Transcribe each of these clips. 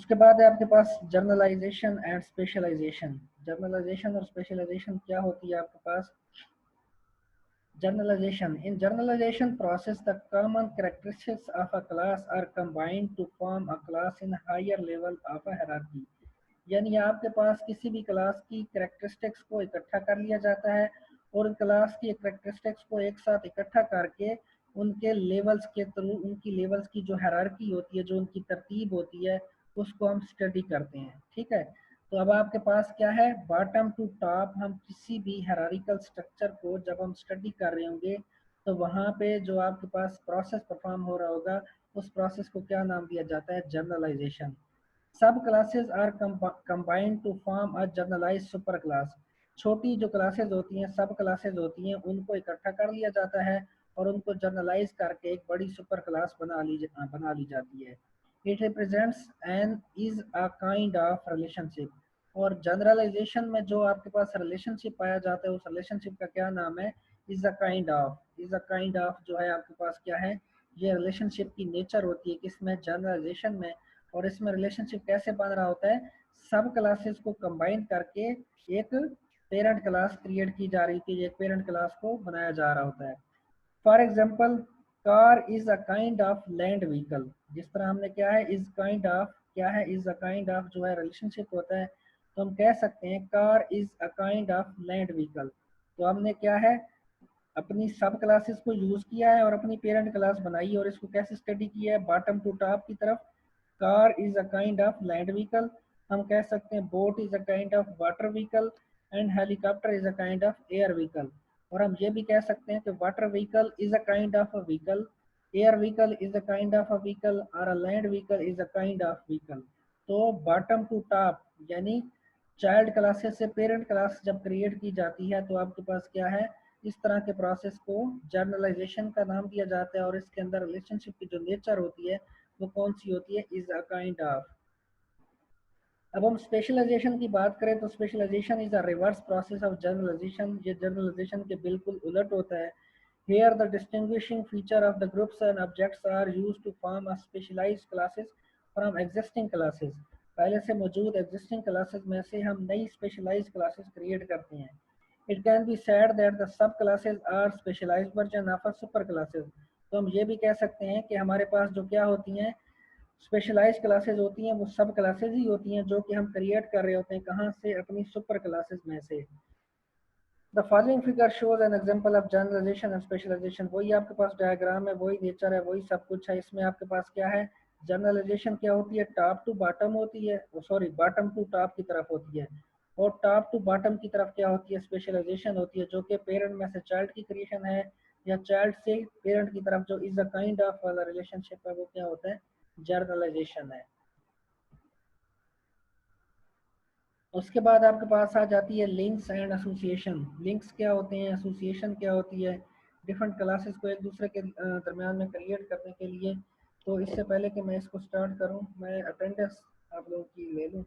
उसके बाद है आपके पास जर्नलाइजेशन एंड स्पेशलाइजेशन। जर्नलाइजेशन और स्पेशलाइजेशन क्या होती है आपके पास? Generalization. In generalization process, the common characteristics of a class are combined to form a class in higher level of a hierarchy. यानी आपके पास किसी भी क्लास की करेक्टरिस्टिक्स को इकट्ठा कर लिया जाता है और क्लास की करेक्टरिस्टिक्स को एक साथ इकट्ठा करके उनके लेवल्स के थ्रू, उनकी लेवल्स की जो हायरार्की होती है, जो उनकी तरतीब होती है, उसको हम स्टडी करते हैं। ठीक है, तो अब आपके पास क्या है, बॉटम टू टॉप। हम किसी भी हायरार्किकल स्ट्रक्चर को जब हम स्टडी कर रहे होंगे तो वहाँ पे जो आपके पास प्रोसेस परफॉर्म हो रहा होगा, उस प्रोसेस को क्या नाम दिया जाता है? Generalization. Subclasses are combined to form a generalize superclass. छोटी जो क्लासेस होती हैं, सब क्लासेस होती हैं, उनको इकट्ठा कर लिया जाता है और उनको जर्नलाइज करके एक बड़ी सुपर क्लास बना ली जाती है। It represents an is a kind of relationship. और जनरलाइजेशन में जो आपके पास रिलेशनशिप पाया जाता है, उस रिलेशनशिप का क्या नाम है? Is a kind of. Is a kind of जो है आपके पास क्या है? ये रिलेशनशिप की नेचर होती है किसमें? जनरलाइजेशन में। और इसमें रिलेशनशिप कैसे बन रहा होता है? सब क्लासेस को कंबाइन करके एक पेरेंट क्लास क्रिएट की जा रही थी, एक पेरेंट क्लास को बनाया जा रहा होता है। For example, car is a kind of land vehicle. जिस तरह हमने क्या है, इज काइंड ऑफ, क्या है, इज अ काइंड ऑफ जो है रिलेशनशिप होता है, तो हम कह सकते हैं car is a kind of land vehicle. तो हमने क्या है, अपनी सब क्लासेस को यूज किया है और अपनी पेरेंट क्लास बनाई है और इसको कैसे स्टडी किया है? बॉटम टू टॉप की तरफ। Car is a kind of land vehicle. हम कह सकते हैं boat is a kind of water vehicle and helicopter is a kind of air vehicle. और हम ये भी कह सकते हैं कि water vehicle is a kind of a vehicle, air vehicle is a kind of a vehicle और a land vehicle is a kind of vehicle. तो बॉटम टू टॉप यानी चाइल्ड क्लासेस से पेरेंट क्लास जब create की जाती है तो आपके पास क्या है, इस तरह के प्रोसेस को जर्नलाइजेशन का नाम दिया जाता है। और इसके अंदर रिलेशनशिप की जो नेचर होती है वो कौन सी होती है? Is a kind of. अब हम स्पेशलाइजेशन की बात करें तो specialization is a reverse process of generalization. ये जर्नलाइजेशन के बिल्कुल उलट होता है। Here the distinguishing feature of the groups and objects are used to form a specialized classes from existing classes। पहले से मौजूद existing classes में से हम नई specialized classes create करते हैं। It can be said that the subclasses are specialized version of a superclasses। तो हम ये भी कह सकते हैं कि हमारे पास जो क्या होती हैं, स्पेशलाइज्ड क्लासेस होती हैं, वो सब क्लासेस ही होती हैं जो कि हम क्रिएट कर रहे होते हैं। कहाँ से? अपनी सुपर क्लासेस में से। The following figure shows an example of generalization and specialization. वही आपके पास डायग्राम है, वही नेचर है, वही सब कुछ है। इसमें आपके पास क्या है, जनरलाइजेशन क्या होती है? टॉप टू बॉटम होती है, सॉरी बॉटम टू टॉप की तरफ होती है। और टॉप टू बॉटम की तरफ क्या होती है? स्पेशलाइजेशन होती है, जो कि पेरेंट में से चाइल्ड की क्रिएशन है या चाइल्ड से पेरेंट की तरफ जो इज अ काइंड ऑफ वाला रिलेशनशिप है, वो क्या होता है? जर्नलाइजेशन है। उसके बाद आपके पास आ जाती है लिंक्स एंड एसोसिएशन। लिंक्स क्या होते हैं? एसोसिएशन क्या होती है? डिफरेंट क्लासेस को एक दूसरे के दरमियान में क्रिएट करने के लिए। तो इससे पहले कि मैं इसको स्टार्ट करूं, मैं अटेंडेंस आप लोगों की ले लूं।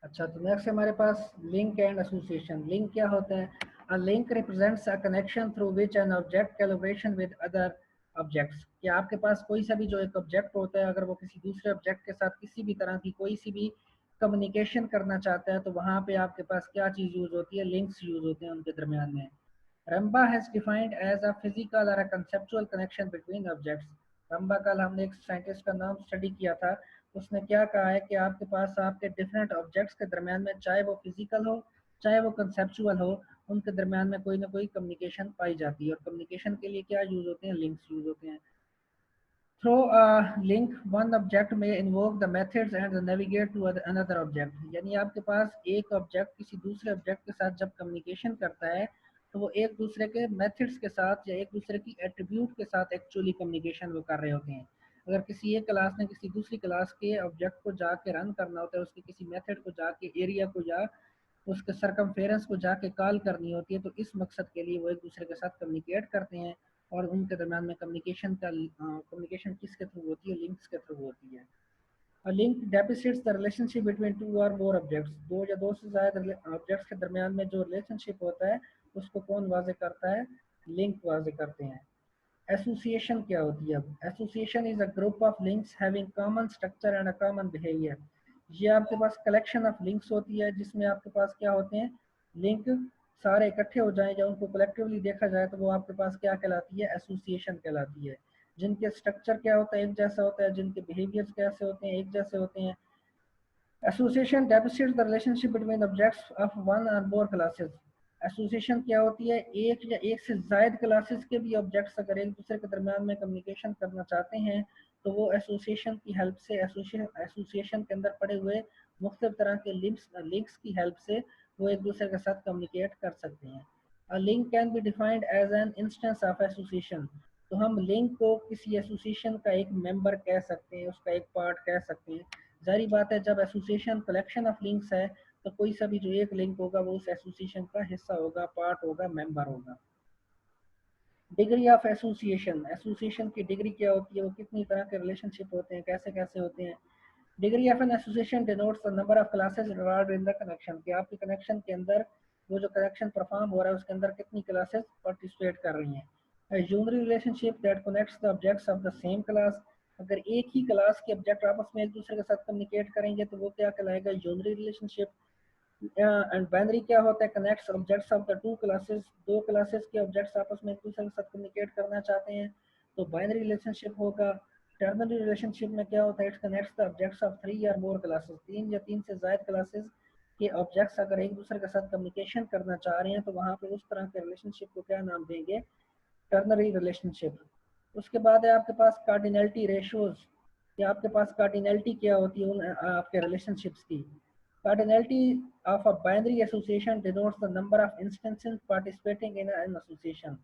अच्छा, तो नेक्स्ट हमारे पास लिंक एंड एसोसिएशन। लिंक क्या होता है? A link represents a connection through which an object collaboration with other objects. कि आपके पास कोई सा भी जो एक ऑब्जेक्ट होता है, अगर वो किसी दूसरे ऑब्जेक्ट के साथ किसी भी तरह की कोई सी भी कम्युनिकेशन करना चाहता है, तो वहाँ पे आपके पास क्या चीज़ यूज़ होती है? लिंक्स यूज़ होते हैं उनके दरमियान में। Rumbaugh has defined as a physical और a conceptual connection between objects. Rumbaugh कल हमने एक साइंटिस्ट का नाम स्टडी किया था, उसने क्या कहा है कि आपके पास आपके डिफरेंट ऑब्जेक्ट्स के दरमियान में, चाहे वो फिजिकल हो चाहे वो कंसेप्चुअल हो, उनके दरमियान में कोई ना कोई कम्युनिकेशन पाई जाती है। और कम्युनिकेशन के लिए क्या यूज़ होते हैं? लिंक्स यूज़ होते हैं। Through a link, one object may invoke the methods and navigate to another object। यानी आपके पास एक ऑब्जेक्ट किसी दूसरे ऑब्जेक्ट के साथ जब कम्युनिकेशन करता है तो वो एक दूसरे के मेथड्स के साथ या एक दूसरे की एट्रीब्यूट के साथ एक्चुअली कम्युनिकेशन वो कर रहे होते हैं। अगर किसी एक क्लास ने किसी दूसरी क्लास के ऑब्जेक्ट को जाके रन करना होता है, उसके किसी मेथड को जाके एरिया को या उसके सरकमफेरेंस को जाके कॉल करनी होती है, तो इस मकसद के लिए वो एक दूसरे के साथ कम्युनिकेट करते हैं। और उनके दरमियान में कम्युनिकेशन किसके थ्रू होती है? लिंक्स के थ्रू होती है। A link depicts the relationship between two और मोर ऑब्जेक्ट्स। दो या दो से ज़्यादा ऑब्जेक्ट्स के दरमियान में जो रिलेशनशिप होता है उसको कौन वाजे करता है? लिंक वाजे करते हैं। एसोसिएशन क्या होती है? अब association is a group of links having common structure and a common behaviour. ये आपके पास कलेक्शन ऑफ लिंक्स होती है जिसमें आपके पास क्या होते हैं? लिंक सारे इकट्ठे हो जाएं या उनको कलेक्टिवली देखा जाए तो वो आपके पास क्या कहलाती है? एसोसिएशन कहलाती है। जिनके स्ट्रक्चर क्या होता है? एक जैसा होता है। जिनके बिहेवियर्स कैसे होते हैं? एक जैसे होते हैं। Association depicts the relationship between objects of one और मोर क्लासेस। एसोसिएशन क्या होती है? एक या एक से ज़ायद क्लासेस के भी ऑब्जेक्ट्स अगर एक दूसरे के दरमियान में कम्युनिकेशन करना चाहते हैं तो वो एसोसिएशन की हेल्प से, एसोसिएशन के अंदर पड़े हुए मुख्तलिफ तरह के लिंक्स की हेल्प से वो एक दूसरे के साथ कम्युनिकेट कर सकते हैं। A link can be defined as an instance of association. तो हम लिंक को किसी एसोसिएशन का एक मेंबर कह सकते हैं, उसका एक पार्ट कह सकते हैं। जारी बात है, जब एसोसिएशन कलेक्शन ऑफ लिंक्स है तो कोई सा भी जो एक लिंक होगा वो उस एसोसिएशन का हिस्सा होगा, पार्ट होगा, मेंबर होगा। Degree of association. एसोसिएशन की डिग्री क्या होती है? वो कितनी तरह के रिलेशनशिप होते हैं, कैसे कैसे होते हैं? Degree of an association denotes the number of classes involved in the connection. कि आपके कनेक्शन के अंदर वो जो कनेक्शन परफॉर्म हो रहा है उसके अंदर कितनी क्लासेस पार्टिसिपेट कर रही हैं। A unary relationship that connects the objects of the same class। अगर एक ही क्लास के ऑब्जेक्ट आपस में एक दूसरे के साथ कम्युनिकेट करेंगे तो वो क्या कहलाएगा? Unary relationship. एंड बाइनरी क्या होता है? Connects objects of the two classes. दो क्लासेस के ऑब्जेक्ट्स आपस में एक दूसरे के साथ कम्युनिकेट करना चाहते हैं तो बाइनरी रिलेशनशिप होगा। टर्नरी रिलेशनशिप में क्या होता है? It connects the objects of three और मोर क्लासेस। तीन या तीन से ज्यादा क्लासेस के ऑब्जेक्ट्स अगर एक दूसरे के साथ कम्युनिकेशन करना चाह रहे हैं तो वहाँ पे उस तरह के रिलेशनशिप को क्या नाम देंगे? Ternary relationship. उसके बाद है आपके पास कार्डिनलिटी रेशियोज। कि आपके पास कार्डिनलिटी क्या होती है उन आपके रिलेशनशिप्स की? Cardinality of a binary association denotes the number of instances participating in an association.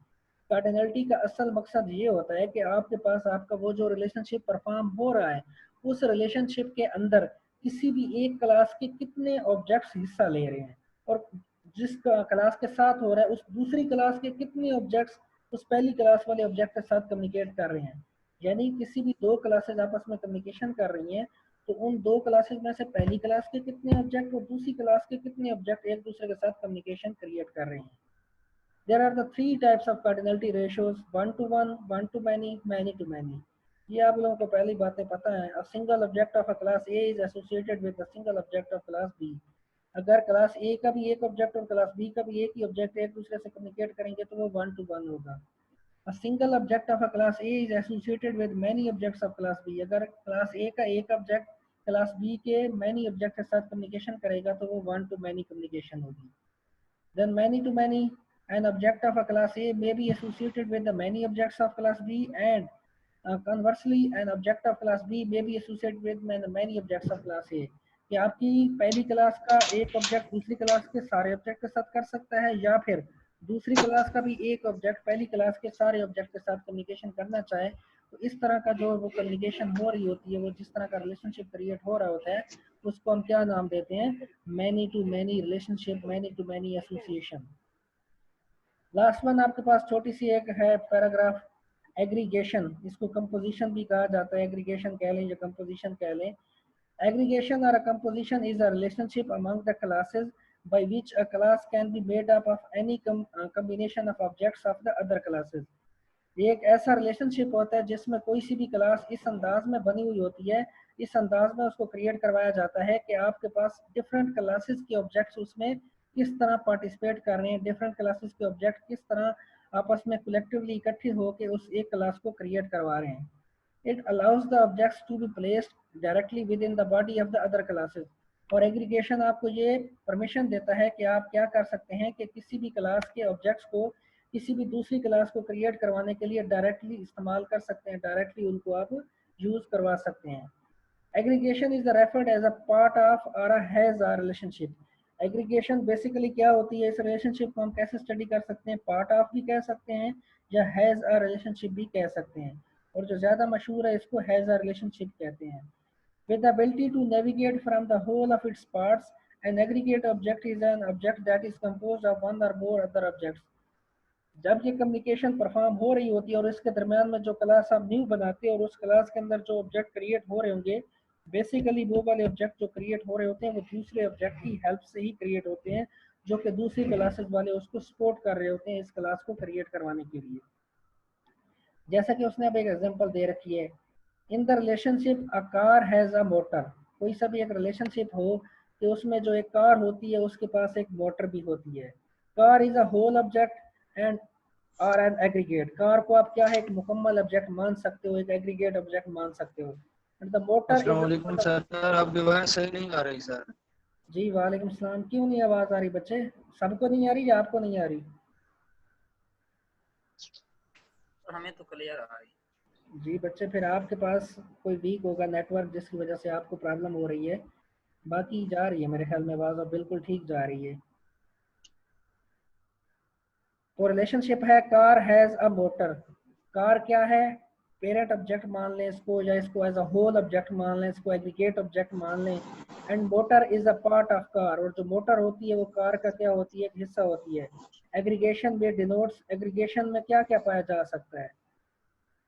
Cardinality का असल मकसद ये होता है कि आपके पास आपका वो जो रिलेशनशिप परफॉर्म हो रहा है उस रिलेशनशिप के अंदर किसी भी एक क्लास के कितने ऑब्जेक्ट्स हिस्सा ले रहे हैं, और जिस क्लास के साथ हो रहा है उस दूसरी क्लास के कितने ऑब्जेक्ट्स उस पहली क्लास वाले ऑब्जेक्ट के साथ कम्युनिकेट कर रहे हैं। यानी किसी भी दो क्लासेज आपस में कम्युनिकेशन कर रही हैं तो उन दो क्लासेज में से पहली क्लास के कितने ऑब्जेक्ट और दूसरी क्लास के कितने ऑब्जेक्ट एक दूसरे के साथ कम्युनिकेशन क्रिएट कर रहे हैं। There are the three types of cardinality ratios: one to one, one to many, many to many। ये आप लोगों को पहली बातें पता है। A single object of a class A is associated with a single object of class B। अगर class A का भी एक ऑब्जेक्ट और क्लास B का भी एक ही ऑब्जेक्ट एक दूसरे से कम्युनिकेट करेंगे तो वो वन टू वन होगा। A single object of a class A is associated with many objects of class B। अगर क्लास A का एक ऑब्जेक्ट क्लास B के many ऑब्जेक्ट के साथ कम्युनिकेशन करेगा तो वो वन टू मैनी कम्युनिकेशन होगी। Then many to many, an object of a class A may be associated with the many objects of class B, and conversely an object of class B may be associated with many objects of class A। कि आपकी पहली class का एक object दूसरी class के सारे object के साथ कर सकता है, या फिर दूसरी क्लास का भी एक ऑब्जेक्ट पहली क्लास के सारे ऑब्जेक्ट के साथ कम्युनिकेशन करना चाहे। तो इस तरह का जो वो कम्युनिकेशन हो रही होती है, वो जिस तरह का रिलेशनशिप क्रिएट हो रहा होता है उसको हम क्या नाम देते हैं? Many to many relationship, many to many association. Last one आपके पास छोटी सी एक है पैराग्राफ, एग्रीगेशन। इसको कंपोजिशन भी कहा जाता है, एग्रीगेशन कह लें या कंपोजिशन कह लें। एग्रीगेशन और composition is a relationship among the classes by which a class can be made up of any combination of objects of the other classes। ये एक ऐसा रिलेशनशिप होता है जिसमें कोई सी भी क्लास इस अंदाज में बनी हुई होती है, इस अंदाज में उसको क्रिएट करवाया जाता है कि आपके पास डिफरेंट क्लासेस के ऑब्जेक्ट्स उसमें किस तरह पार्टिसिपेट कर रहे हैं, डिफरेंट क्लासेस के ऑब्जेक्ट किस तरह आपस में कलेक्टिवली इकट्ठे होकर उस एक क्लास को क्रिएट करवा रहे हैं। It allows the objects to be placed directly within the body of the other classes. और एग्रीगेशन आपको ये परमिशन देता है कि आप क्या कर सकते हैं कि किसी भी क्लास के ऑब्जेक्ट्स को किसी भी दूसरी क्लास को क्रिएट करवाने के लिए डायरेक्टली इस्तेमाल कर सकते हैं, डायरेक्टली उनको आप यूज़ करवा सकते हैं। Aggregation is referred as a part of और has a relationship. Aggregation basically क्या होती है, इस रिलेशनशिप को हम कैसे स्टडी कर सकते हैं, पार्ट ऑफ भी कह सकते हैं या हैज अ रिलेशनशिप भी कह सकते हैं, और जो ज़्यादा मशहूर है इसको हैज अ रिलेशनशिप कहते हैं। With the ability to navigate from the whole of its parts, an aggregate object is an object that is composed of one or more other objects. जब ये कम्युनिकेशन परफॉर्म हो रही होती है और इसके दरमियान में जो क्लास हम न्यू बनाते हैं और उस क्लास के अंदर जो ऑब्जेक्ट क्रिएट हो रहे होंगे, बेसिकली वो वाले ऑब्जेक्ट जो क्रिएट हो रहे होते हैं वो दूसरे ऑब्जेक्ट की हेल्प से ही क्रिएट होते हैं, जो कि दूसरी क्लासेस वाले उसको सपोर्ट कर रहे होते हैं इस क्लास को क्रिएट करवाने के लिए। जैसा कि उसने अब एक एग्जांपल दे रखी है, in the relationship a car has a motor. कोई सा भी एक रिलेशनशिप हो कि उसमें जो एक कार होती है उसके पास एक मोटर भी होती है। Car is a whole object and और एन एग्रीगेट। कार को आप क्या है, एक मुकम्मल ऑब्जेक्ट मान सकते हो, एक एग्रीगेट ऑब्जेक्ट मान सकते हो। एंड द मोटर अस्सलाम इज वालेकुम सर, आपकी आवाज़ सही नहीं आ रही सर। जी वालेकुम सलाम। क्यों नहीं आवाज़ आ रही बच्चे? सबको नहीं आ रही या आपको नहीं आ रही? हमें तो क्लियर आ रही। जी बच्चे, फिर आपके पास कोई वीक होगा नेटवर्क जिसकी वजह से आपको प्रॉब्लम हो रही है। बाकी जा रही है मेरे ख्याल में आवाज़, अब बिल्कुल ठीक जा रही है। तो रिलेशनशिप है car has a motor. Car क्या है, पेरेंट ऑब्जेक्ट मान लें इसको, या इसको एज अ होल ऑब्जेक्ट मान लें, इसको एग्रीगेट ऑब्जेक्ट मान लें। And motor is a part of car, और जो मोटर होती है वो कार का क्या होती है, एक हिस्सा होती है। एग्रीगेशन में डिनोट्स, एग्रीगेशन में क्या क्या पाया जा सकता है,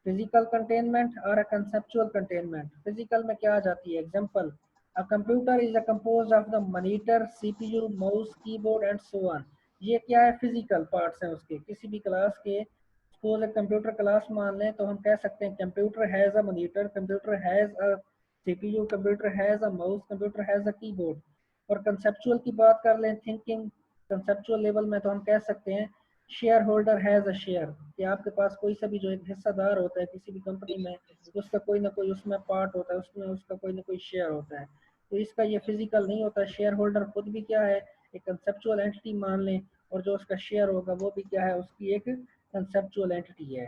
फिजिकल कंटेनमेंट और अ कंसेप्चुअल कंटेनमेंट। फिजिकल में क्या आ जाती है, example a computer is a composed of the monitor, CPU, mouse, keyboard and so on. ये क्या है, फिजिकल पार्ट्स हैं उसके, किसी भी क्लास के। सपोज एक कंप्यूटर क्लास मान लें तो हम कह सकते हैं computer has a monitor, computer has a CPU, computer has a mouse, computer has a keyboard. और कंसेप्चुअल की बात कर लें, थिंकिंग कंसेप्चुअल लेवल में, तो हम कह सकते हैं share holder has a share, कि आपके पास कोई सा भी जो एक हिस्सादार होता है किसी भी कंपनी में, उसका कोई ना कोई उसमें पार्ट होता है, उसमें उसका कोई ना कोई शेयर होता है। तो इसका ये फिजिकल नहीं होता। शेयर होल्डर खुद भी क्या है, एक कंसेप्चुअल एंटिटी मान लें, और जो उसका शेयर होगा वो भी क्या है, उसकी एक कंसेप्चुअल एंटिटी है।